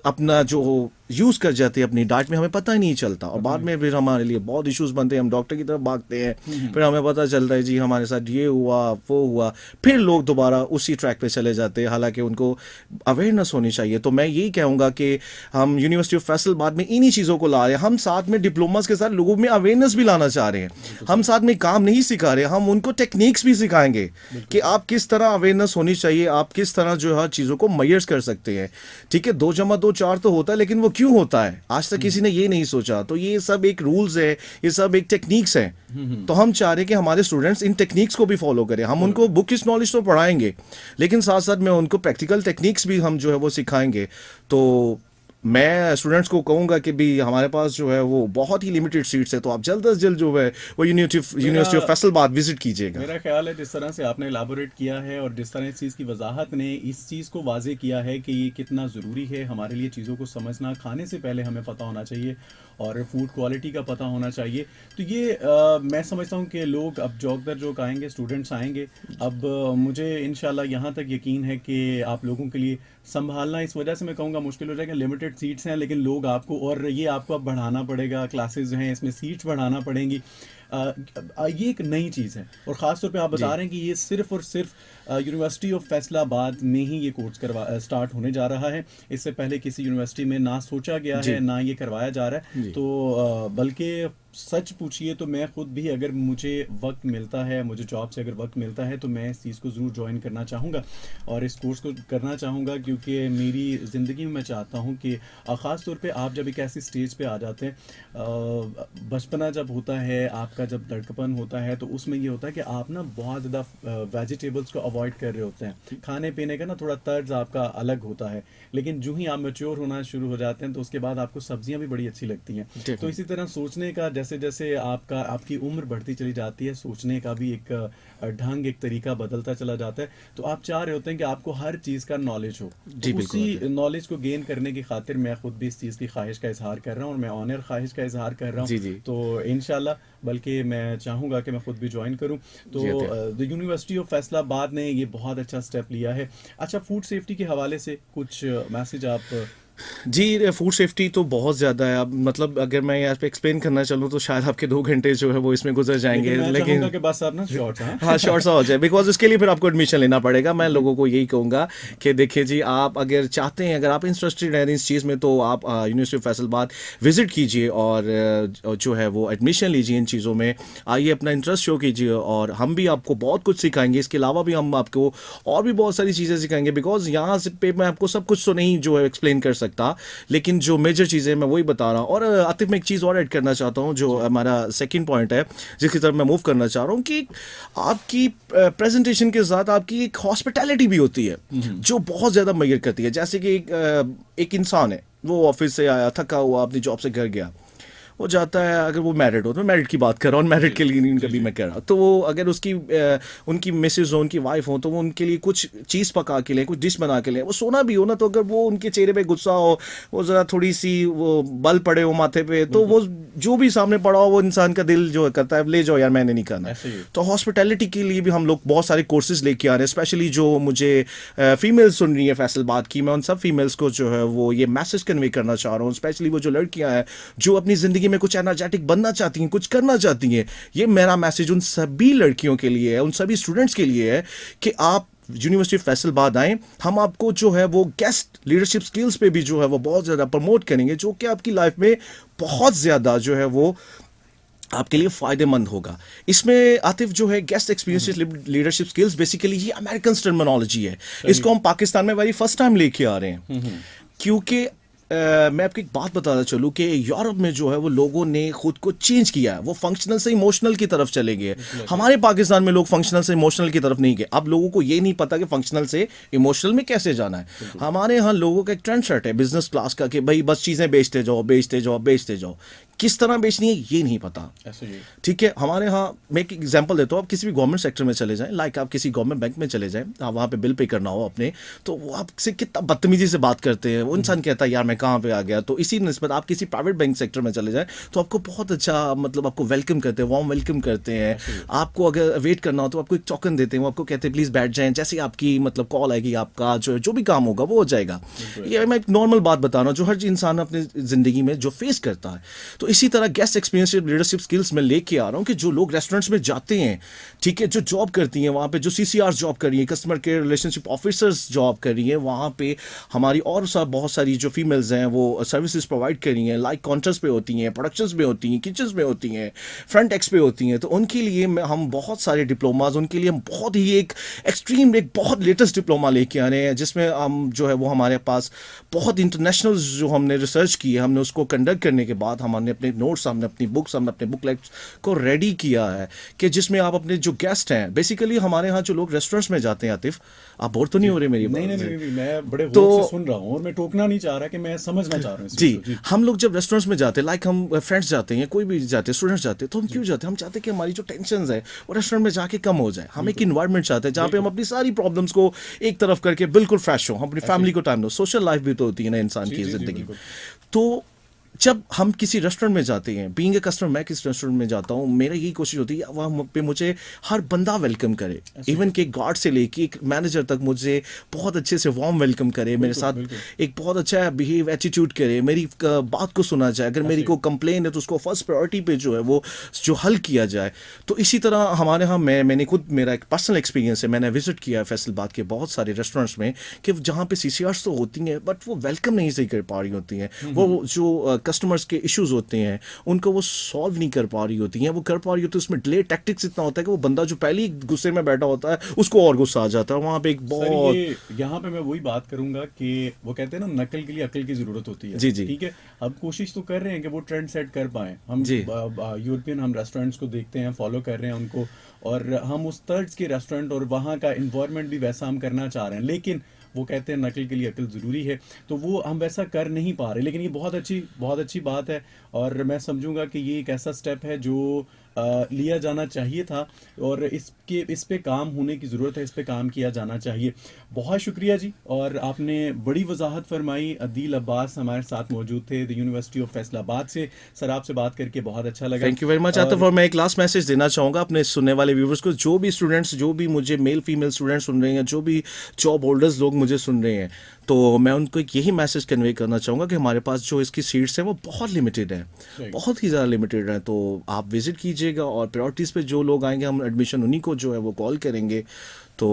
अपना जो यूज़ कर जाते हैं अपनी डाइट में, हमें पता ही नहीं चलता, और बाद में फिर हमारे लिए बहुत इश्यूज बनते हैं, हम डॉक्टर की तरफ भागते हैं, फिर हमें पता चलता है जी हमारे साथ ये हुआ वो हुआ, फिर लोग दोबारा उसी ट्रैक पे चले जाते हैं, हालांकि उनको अवेयरनेस होनी चाहिए। तो मैं यही कहूँगा कि हम यूनिवर्सिटी ऑफ फैसलाबाद में इन्हीं चीज़ों को ला रहे हैं, हम साथ में डिप्लोमास के साथ लोगों में अवेयरनेस भी लाना चाह रहे हैं, हम साथ में काम नहीं सिखा रहे, हम उनको टेक्निक्स भी सिखाएंगे कि आप किस तरह अवेयरनेस होनी चाहिए, आप किस तरह जो है चीज़ों को मेजर कर सकते हैं। ठीक है, 2 + 2 4 तो होता है, लेकिन वो क्यों होता है आज तक किसी ने ये नहीं सोचा। तो ये सब एक रूल्स है, ये सब एक टेक्निक्स हैं, तो हम चाह रहे हैं कि हमारे स्टूडेंट्स इन टेक्निक्स को भी फॉलो करें। हम उनको बुकिश नॉलेज तो पढ़ाएंगे, लेकिन साथ साथ में उनको प्रैक्टिकल टेक्निक्स भी हम जो है वो सिखाएंगे। तो मैं स्टूडेंट्स को कहूँगा कि भी हमारे पास जो है वो बहुत ही लिमिटेड सीट्स है, तो आप जल्द से जल्द जो है वो यूनिवर्सिटी ऑफ फैसलाबाद विजिट कीजिएगा। मेरा ख्याल है जिस तरह से आपने एलाबोरेट किया है और जिस तरह इस चीज़ की वजाहत ने इस चीज़ को वाजे किया है कि ये कितना ज़रूरी है हमारे लिए चीज़ों को समझना, खाने से पहले हमें पता होना चाहिए और फूड क्वालिटी का पता होना चाहिए। तो ये मैं समझता हूँ कि लोग अब जौक दर जौक आएंगे, स्टूडेंट्स आएंगे। अब मुझे इंशाल्लाह यहाँ तक यकीन है कि आप लोगों के लिए संभालना इस वजह से मैं कहूँगा मुश्किल हो जाएगा, लिमिटेड सीट्स हैं, लेकिन लोग आपको, और ये आपको अब बढ़ाना पड़ेगा, क्लासेस जो हैं इसमें सीट्स बढ़ाना पड़ेंगी। ये एक नई चीज़ है और ख़ास तौर पे आप बता रहे हैं कि ये सिर्फ और सिर्फ यूनिवर्सिटी ऑफ फैसलाबाद में ही ये कोर्स स्टार्ट होने जा रहा है। इससे पहले किसी यूनिवर्सिटी में ना सोचा गया है ना ये करवाया जा रहा है। तो बल्कि सच पूछिए तो मैं खुद भी, अगर मुझे वक्त मिलता है, मुझे जॉब से अगर वक्त मिलता है, तो मैं इस चीज़ को ज़रूर ज्वाइन करना चाहूँगा और इस कोर्स को करना चाहूँगा, क्योंकि मेरी ज़िंदगी में मैं चाहता हूँ कि ख़ास तौर पे आप जब एक ऐसी स्टेज पे आ जाते हैं, बचपना जब होता है आपका, जब लड़कपन होता है, तो उसमें ये होता है कि आप ना बहुत ज़्यादा वेजिटेबल्स को अवॉइड कर रहे होते हैं, खाने पीने का ना थोड़ा तर्ज आपका अलग होता है। लेकिन जो ही आप मैच्योर होना शुरू हो जाते हैं तो उसके बाद आपको सब्जियां भी बड़ी अच्छी लगती हैं। तो इसी तरह सोचने का, जैसे जैसे आपकी उम्र बढ़ती चली जाती है, सोचने का भी एक ढंग, एक तरीका बदलता चला जाता है। तो आप चाह रहे होते हैं कि आपको हर चीज़ का नॉलेज हो। तो उसी नॉलेज को गेन करने की खातिर मैं खुद भी इस चीज़ की ख्वाहिश का इजहार कर रहा हूँ और मैं ऑनर ख्वाहिश का इजहार कर रहा हूँ। तो इंशाल्लाह, बल्कि मैं चाहूँगा कि मैं खुद भी ज्वाइन करूँ। तो द यूनिवर्सिटी ऑफ फैसलाबाद ने ये बहुत अच्छा स्टेप लिया है। अच्छा, फूड सेफ्टी के हवाले से कुछ मैसेज आप? जी, फूड सेफ्टी तो बहुत ज़्यादा है। अब मतलब अगर मैं यहाँ पे एक्सप्लेन करना चलूँ तो शायद आपके 2 घंटे जो है वो इसमें गुजर जाएंगे, लेकिन कि बस आप ना शॉर्ट्स हाँ शॉर्ट्स हो जाए, बिकॉज उसके लिए फिर आपको एडमिशन लेना पड़ेगा। मैं लोगों को यही कहूँगा कि देखिए जी, आप अगर चाहते हैं, अगर आप इंटरेस्टेड हैं इस चीज़ में, तो आप यूनिवर्सिटी ऑफ फैसलाबाद विजिट कीजिए और जो है वो एडमिशन लीजिए इन चीज़ों में, आइए अपना इंटरेस्ट शो कीजिए और हम भी आपको बहुत कुछ सिखाएंगे। इसके अलावा भी हम आपको और भी बहुत सारी चीज़ें सिखाएंगे, बिकॉज यहाँ से पे मैं आपको सब कुछ तो नहीं जो है एक्सप्लेन कर सकता, लेकिन जो मेजर चीज़ें मैं वही बता रहा हूँ। और आतिफ, मैं एक चीज़ और ऐड करना चाहता हूँ, जो हमारा सेकंड पॉइंट है जिसकी तरफ मैं मूव करना चाह रहा हूँ, कि आपकी प्रेजेंटेशन के साथ आपकी एक हॉस्पिटैलिटी भी होती है जो बहुत ज़्यादा मैटर करती है। जैसे कि एक इंसान है, वो ऑफिस से आया थका हुआ, अपनी जॉब से घर गया, वो जाता है, अगर वो मैरिड हो, तो मैरिड की बात कर रहा हूँ, मैरिड के लिए नहीं कभी मैं कह रहा, तो वो अगर उनकी मिसेज हो, उनकी वाइफ हो, तो वो उनके लिए कुछ चीज़ पका के लें, कुछ डिश बना के लें। वो सोना भी हो ना, तो अगर वो उनके चेहरे पे गुस्सा हो, वो ज़रा थोड़ी सी वो बल पड़े हो माथे पे, तो वो जो भी सामने पड़ा हो, वो इंसान का दिल जो है करता है, ले जाओ यार, मैंने नहीं करना। तो हॉस्पिटैलिटी के लिए भी हम लोग बहुत सारे कोर्सेज लेके आ रहे हैं। स्पेशली जो मुझे फीमेल्स सुन रही है फैसलाबाद की, मैं उन सब फीमेल्स को जो है वो ये मैसेज कन्वे करना चाह रहा हूँ, स्पेशली वो जो लड़कियाँ हैं जो अपनी ज़िंदगी में कुछ एनर्जेटिक बनना चाहती हैं, कुछ करना चाहती हैं। ये मेरा मैसेज उन सभी लड़कियों के लिए है, उन सभी स्टूडेंट्स के लिए है कि आप यूनिवर्सिटी फैसलाबाद आएँ। हम आपको जो है वो गेस्ट लीडरशिप स्किल्स पे भी जो है वो बहुत ज़्यादा प्रमोट करेंगे, जो कि आपकी लाइफ में बहुत ज़्यादा जो है वो आपके लिए फ़ायदेमंद होगा। इसमें आतिफ जो है guest experience leadership skills, basically ये अमेरिकन टर्मिनोलॉजी है, इसको हम पाकिस्तान में वेरी फर्स्ट टाइम लेके आ रहे हैं। क्योंकि मैं आपको एक बात बताना चलूँ कि यूरोप में जो है वो लोगों ने खुद को चेंज किया है, वो फंक्शनल से इमोशनल की तरफ चले गए। हमारे पाकिस्तान में लोग फंक्शनल से इमोशनल की तरफ नहीं गए। अब लोगों को ये नहीं पता कि फंक्शनल से इमोशनल में कैसे जाना है। हमारे यहाँ लोगों का एक ट्रेंड सेट है बिजनेस क्लास का कि भाई बस चीज़ें बेचते जाओ, बेचते जाओ, बेचते जाओ। किस तरह बेचनी है ये नहीं पता, ठीक है। हमारे यहाँ मैं एक एग्जांपल देता हूँ, आप किसी भी गवर्नमेंट सेक्टर में चले जाएं, लाइक आप किसी गवर्नमेंट बैंक में चले जाएं, आप वहाँ पे बिल पे करना हो अपने, तो वो आपसे कितना बदतमीजी से बात करते हैं। वो इंसान कहता है यार मैं कहाँ पे आ गया। तो इसी निस्बत आप किसी प्राइवेट बैंक सेक्टर में चले जाएं तो आपको बहुत अच्छा, मतलब आपको वेलकम करते हैं, वार्म वेलकम करते हैं। आपको अगर वेट करना हो तो आपको एक टोकन देते हैं, वो आपको कहते हैं प्लीज़ बैठ जाएँ, जैसे आपकी मतलब कॉल आएगी आपका जो भी काम होगा वो हो जाएगा। ये मैं एक नॉर्मल बात बता रहा हूँ जो हर इंसान अपनी ज़िंदगी में जो फेस करता है। तो इसी तरह गेस्ट एक्सपीरियंस लीडरशिप स्किल्स में लेके आ रहा हूँ कि जो लोग रेस्टोरेंट्स में जाते हैं, ठीक है, जो जॉब करती हैं वहाँ पे, जो CCR जॉब कर रही है, customer care relationship officers job कर रही हैं, वहाँ पे हमारी और बहुत सारी जो फीमेल्स हैं वो सर्विसेज प्रोवाइड कर रही हैं, लाइक काउंटर्स पे होती हैं, प्रोडक्शंस में होती हैं, किचन्स में होती हैं, फ्रंट डेस्क पे होती हैं। तो उनके लिए हम बहुत सारे डिप्लोमाज, उनके लिए हम बहुत ही एक एक्सट्रीम, एक बहुत लेटेस्ट डिप्लोमा लेके आ रहे हैं, जिसमें हम जो है वो हमारे पास बहुत इंटरनेशनल जो हमने रिसर्च की है, हमने उसको कंडक्ट करने के बाद हमने अपने नोट्स, हमने अपनी बुक्स, हमने अपने बुकलेट्स को रेडी किया है कि जिसमें आप अपने जो गेस्ट हैं, बेसिकली हमारे यहाँ जो लोग रेस्टोरेंट्स में जाते हैं, आतिफ आप बोर तो नहीं हो रहे मेरी बात? नहीं, मैं बड़े गौर से सुन रहा हूँ और मैं टोकना नहीं चाह रहा कि मैं समझना चाह रहा हूँ जी। हम लोग जब रेस्टोरेंट्स में जाते हैं, लाइक हम फ्रेंड्स जाते हैं, कोई भी जाते हैं, स्टूडेंट्स जाते हैं, तो हम क्यों जाते हैं? हम चाहते हैं कि हमारी जो टेंशन है वो रेस्टोरेंट में जाके कम हो जाए। हम एक इन्वायरमेंट चाहते हैं जहाँ पे हम अपनी सारी प्रॉब्लम्स को एक तरफ करके बिल्कुल फ्रेश हो, हम अपनी फैमिली को टाइम दो। सोशल लाइफ भी तो होती है ना इंसान की जिंदगी। तो जब हम किसी रेस्टोरेंट में जाते हैं, बीइंग ए कस्टमर, मैं किसी रेस्टोरेंट में जाता हूँ, मेरा यही कोशिश होती है वहाँ पे मुझे हर बंदा वेलकम करे, इवन के गार्ड से लेके एक मैनेजर तक मुझे बहुत अच्छे से वार्म वेलकम करे, मेरे बिल्कुल साथ बिल्कुल एक बहुत अच्छा बिहेव एटीट्यूड करे, मेरी बात को सुना जाए, अगर मेरी ऐसे को कंप्लेन है तो उसको फर्स्ट प्रायोरिटी पे जो है वो जो हल किया जाए। तो इसी तरह हमारे यहाँ मैंने खुद, मेरा एक पर्सनल एक्सपीरियंस है, मैंने विजिट किया है फैसलाबाद के बहुत सारे रेस्टोरेंट्स में कि जहाँ पे सीसीआर्स तो होती हैं बट वो वेलकम नहीं सही कर पा रही होती हैं, वो जो कस्टमर्स के इश्यूज होते हैं उनको वो सॉल्व नहीं कर पा रही होती हैं, वो कर पा रही होती है, उसमें डिले टैक्टिक्स इतना होता है कि वो बंदा जो पहले ही गुस्से में बैठा होता है उसको और गुस्सा आ जाता है, वहाँ पे एक सर, बहुत। ये यहाँ पे मैं वही बात करूंगा कि वो कहते हैं ना, नकल के लिए अकल की जरूरत होती है। जी जी ठीक है, हम कोशिश तो कर रहे हैं कि वो ट्रेंड सेट कर पाए। हम जी यूरोपियन हम रेस्टोरेंट्स को देखते हैं, फॉलो कर रहे हैं उनको, और हम उस तर्ज के रेस्टोरेंट और वहाँ का इन्वायरमेंट भी वैसा हम करना चाह रहे हैं, लेकिन वो कहते हैं नकल के लिए अकल ज़रूरी है, तो वो हम वैसा कर नहीं पा रहे। लेकिन ये बहुत अच्छी बात है, और मैं समझूंगा कि ये एक ऐसा स्टेप है जो लिया जाना चाहिए था, और इस पे काम होने की ज़रूरत है, इस पे काम किया जाना चाहिए। बहुत शुक्रिया जी, और आपने बड़ी वजाहत फरमाई। अदील अब्बास हमारे साथ मौजूद थे, द यूनिवर्सिटी ऑफ फैसलाबाद से। सर, आपसे बात करके बहुत अच्छा लगा। Thank you very much Atif. और और मैं एक लास्ट मैसेज देना चाहूँगा अपने सुनने वाले व्यूवर्स को, जो भी स्टूडेंट्स, जो भी मुझे मेल फीमेल स्टूडेंट्स सुन रहे हैं, जो भी जॉब होल्डर्स लोग मुझे सुन रहे हैं, तो मैं उनको एक यही मैसेज कन्वे करना चाहूँगा कि हमारे पास जो इसकी सीट्स हैं वो बहुत लिमिटेड हैं, Right. बहुत ही ज़्यादा लिमिटेड हैं। तो आप विजिट कीजिएगा और प्रायोरिटीज़ पे जो लोग आएंगे हम एडमिशन उन्हीं को जो है वो कॉल करेंगे। तो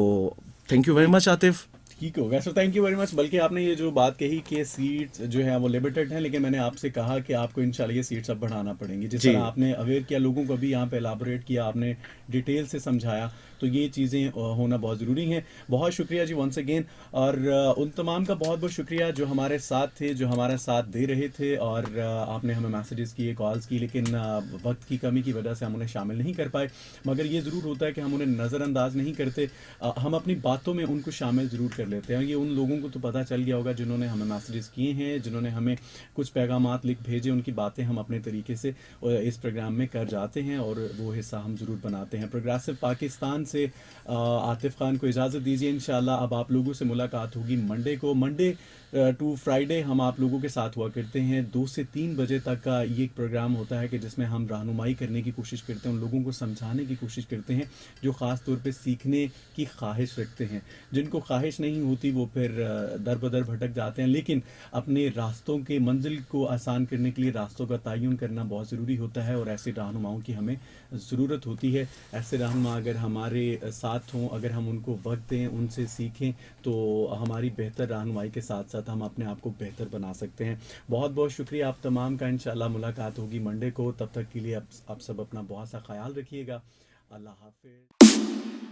thank you very much Atif. ठीक हो गया sir, thank you very much. बल्कि आपने ये जो बात कही कि सीट्स जो है वो लिमिटेड हैं, लेकिन मैंने आपसे कहा कि आपको इंशाल्लाह ये सीट्स अब बढ़ाना पड़ेंगी। जिस जी तरह आपने अवेयर किया लोगों को, भी यहाँ पे एलाबोरेट किया आपने, डिटेल से समझाया, तो ये चीज़ें होना बहुत ज़रूरी हैं। बहुत शुक्रिया जी वंस अगेन, और उन तमाम का बहुत बहुत शुक्रिया जो हमारे साथ थे, जो हमारा साथ दे रहे थे, और आपने हमें मैसेजेस किए, कॉल्स की, लेकिन वक्त की कमी की वजह से हम उन्हें शामिल नहीं कर पाए। मगर ये ज़रूर होता है कि हम उन्हें नज़रअंदाज नहीं करते, हम अपनी बातों में उनको शामिल ज़रूर कर लेते हैं। ये उन लोगों को तो पता चल गया होगा जिन्होंने हमें मैसेजेस किए हैं, जिन्होंने हमें कुछ पैगामात लिख भेजे, उनकी बातें हम अपने तरीके से इस प्रोग्राम में कर जाते हैं, और वो हिस्सा हम ज़रूर बनाते हैं। प्रोग्रेसिव पाकिस्तान से आतिफ खान को इजाज़त दीजिए। इंशाल्लाह अब आप लोगों से मुलाकात होगी मंडे को। मंडे टू फ्राइडे हम आप लोगों के साथ हुआ करते हैं, 2 से 3 बजे तक का ये एक प्रोग्राम होता है कि जिसमें हम रहनुमाई करने की कोशिश करते हैं, उन लोगों को समझाने की कोशिश करते हैं जो ख़ास तौर पे सीखने की ख्वाहिश रखते हैं। जिनको ख्वाहिश नहीं होती वो फिर दर बदर भटक जाते हैं, लेकिन अपने रास्तों के मंजिल को आसान करने के लिए रास्तों का तयन करना बहुत ज़रूरी होता है, और ऐसे रहनुमाओं की हमें ज़रूरत होती है। ऐसे रहनुमा अगर हमारे साथ हों, अगर हम उनको वक्त दें, उनसे सीखें, तो हमारी बेहतर रहनुमाई के साथ साथ हम अपने आप को बेहतर बना सकते हैं। बहुत बहुत शुक्रिया आप तमाम का। इंशाल्लाह मुलाकात होगी मंडे को। तब तक के लिए आप सब अपना बहुत सा ख्याल रखिएगा। अल्लाह हाफिज़।